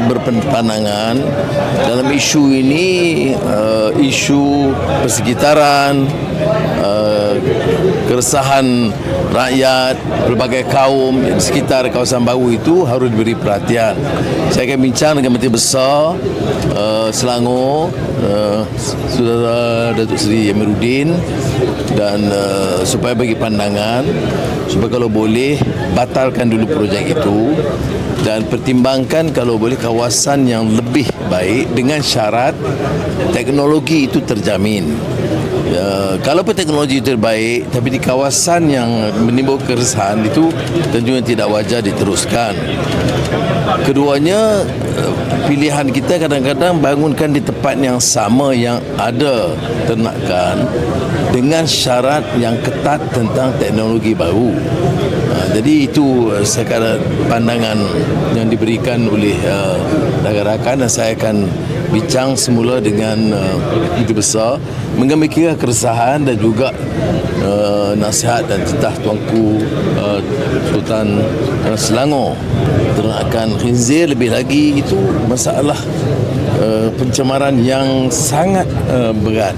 berpandangan dalam isu ini, isu persekitaran, keresahan rakyat berbagai kaum di sekitar kawasan baru itu harus diberi perhatian. Saya akan bincang dengan Menteri Besar Selangor, Saudara Datuk Seri Amiruddin, dan supaya bagi pandangan supaya kalau boleh batalkan dulu projek itu dan pertimbangkan kalau boleh kawasan yang lebih baik dengan syarat teknologi itu terjamin. Kalau teknologi terbaik tapi di kawasan yang menimbulkan keresahan itu tentunya tidak wajar diteruskan. Keduanya, pilihan kita kadang-kadang bangunkan di tempat yang sama yang ada ternakan dengan syarat yang ketat tentang teknologi baru. Jadi itu sekadar pandangan yang diberikan oleh rakan-rakan, dan saya akan bincang semula dengan Menteri Besar mengambil keresahan dan juga nasihat dan titah Tuanku Sultan Selangor. Ternakan khinzir lebih lagi itu masalah pencemaran yang sangat berat.